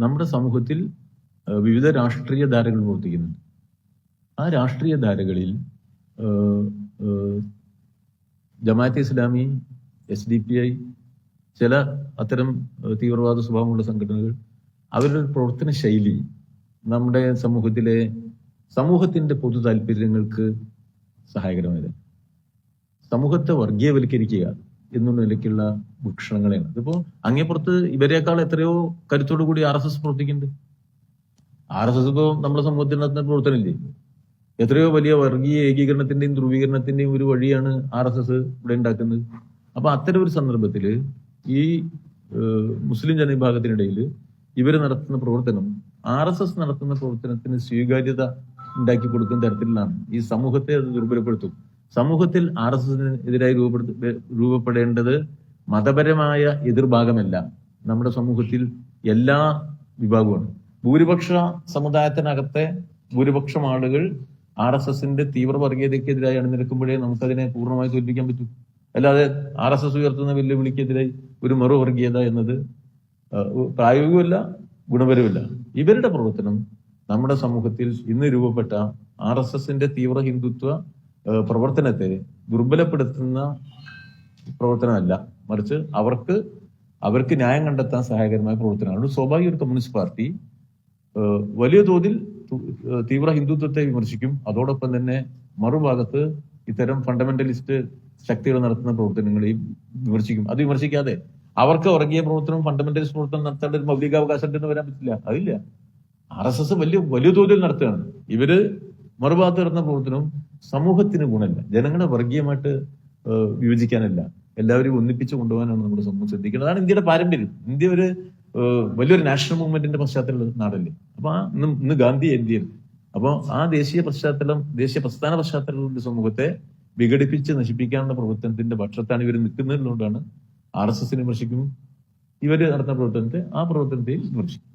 നമ്മുടെ സമൂഹത്തിൽ വിവിധ രാഷ്ട്രീയ ധാരകൾ പ്രവർത്തിക്കുന്നുണ്ട്. ആ രാഷ്ട്രീയ ധാരകളിൽ ജമാഅത്തെ ഇസ്ലാമി, SDPI, ചില അത്തരം തീവ്രവാദ സ്വഭാവമുള്ള സംഘടനകൾ അവരുടെ പ്രവർത്തന ശൈലി നമ്മുടെ സമൂഹത്തിന്റെ പൊതു താല്പര്യങ്ങൾക്ക് സഹായകരമായത്. സമൂഹത്തെ വർഗീയവൽക്കരിക്കുക എന്നുള്ള നിലയ്ക്കുള്ള വീക്ഷണങ്ങളെയാണ്. ഇതിപ്പോ അങ്ങേപ്പുറത്ത് ഇവരെക്കാൾ എത്രയോ കരുത്തോടു കൂടി RSS പ്രവർത്തിക്കുന്നുണ്ട്. RSS ഇപ്പോ നമ്മുടെ സമൂഹത്തിൽ നടത്തുന്ന പ്രവർത്തനമില്ലേ? എത്രയോ വലിയ വർഗീയ ഏകീകരണത്തിന്റെയും ധ്രുവീകരണത്തിന്റെയും ഒരു വഴിയാണ് RSS ഇവിടെ ഉണ്ടാക്കുന്നത്. അപ്പൊ അത്തരം ഒരു സന്ദർഭത്തിൽ ഈ മുസ്ലിം ജനവിഭാഗത്തിനിടയിൽ ഇവർ നടത്തുന്ന പ്രവർത്തനം RSS നടത്തുന്ന പ്രവർത്തനത്തിന് സ്വീകാര്യത ഉണ്ടാക്കി കൊടുക്കുന്ന തരത്തിലാണ്. ഈ സമൂഹത്തെ അത് ദുർബലപ്പെടുത്തും. സമൂഹത്തിൽ RSSനെതിരായി രൂപപ്പെടേണ്ടത് മതപരമായ എതിർഭാഗമല്ല. നമ്മുടെ സമൂഹത്തിൽ എല്ലാ വിഭാഗവുമാണ്. ഭൂരിപക്ഷ സമുദായത്തിനകത്തെ ഭൂരിപക്ഷം ആളുകൾ RSSന്റെ തീവ്ര വർഗീയതയ്ക്കെതിരായി അണിനിരക്കുമ്പോഴേ നമുക്കതിനെ പൂർണ്ണമായി തോൽപ്പിക്കാൻ പറ്റൂ. അല്ലാതെ RSS ഉയർത്തുന്ന വെല്ലുവിളിക്കെതിരായി ഒരു മറുവർഗീയത എന്നത് പ്രായോഗികമല്ല, ഗുണപരമല്ല. ഇവരുടെ പ്രവർത്തനം നമ്മുടെ സമൂഹത്തിൽ ഇന്ന് രൂപപ്പെട്ട RSSന്റെ തീവ്ര ഹിന്ദുത്വ പ്രവർത്തനത്തെ ദുർബലപ്പെടുത്തുന്ന പ്രവർത്തനമല്ല, മറിച്ച് അവർക്ക് ന്യായം കണ്ടെത്താൻ സഹായകരമായ പ്രവർത്തനമാണ്. സ്വാഭാവിക ഒരു കമ്മ്യൂണിസ്റ്റ് പാർട്ടി വലിയ തോതിൽ തീവ്ര ഹിന്ദുത്വത്തെ വിമർശിക്കും. അതോടൊപ്പം തന്നെ മറുഭാഗത്ത് ഇത്തരം ഫണ്ടമെന്റലിസ്റ്റ് ശക്തികൾ നടത്തുന്ന പ്രവർത്തനങ്ങളെയും വിമർശിക്കും. അത് വിമർശിക്കാതെ അവർക്ക് വർഗീയ പ്രവർത്തനം, ഫണ്ടമെന്റലിസ്റ്റ് പ്രവർത്തനം നടത്തേണ്ട ഒരു മൗലികാവകാശം ഉണ്ടെന്ന് വരാൻ പറ്റില്ല. അതില്ല. RSS വലിയ തോതിൽ നടത്തുകയാണ്. ഇവര് മറുഭാഗത്ത് നടത്തുന്ന പ്രവർത്തനവും സമൂഹത്തിന് ഗുണമല്ല, ജനങ്ങളെ വർഗീയമായിട്ട് വിഭജിക്കാനല്ല, എല്ലാവരും ഒന്നിപ്പിച്ച് കൊണ്ടുപോകാനാണ് നമ്മുടെ സമൂഹം ശ്രദ്ധിക്കുന്നത്. അതാണ് ഇന്ത്യയുടെ പാരമ്പര്യം. ഇന്ത്യ ഒരു വലിയൊരു നാഷണൽ മൂവ്മെന്റിന്റെ പശ്ചാത്തലമുള്ള നാടല്ലേ. അപ്പൊ ഇന്ന് ഗാന്ധി ഇന്ത്യയിൽ. അപ്പൊ ആ ദേശീയ പ്രസ്ഥാന പശ്ചാത്തലമുള്ള സമൂഹത്തെ വിഘടിപ്പിച്ച് നശിപ്പിക്കാനുള്ള പ്രവർത്തനത്തിന്റെ പക്ഷത്താണ് ഇവർ നിൽക്കുന്നതിലുകൊണ്ടാണ് RSSനെ വിമർശിക്കും. ഇവര് നടത്തുന്ന പ്രവർത്തനത്തെ വിമർശിക്കും.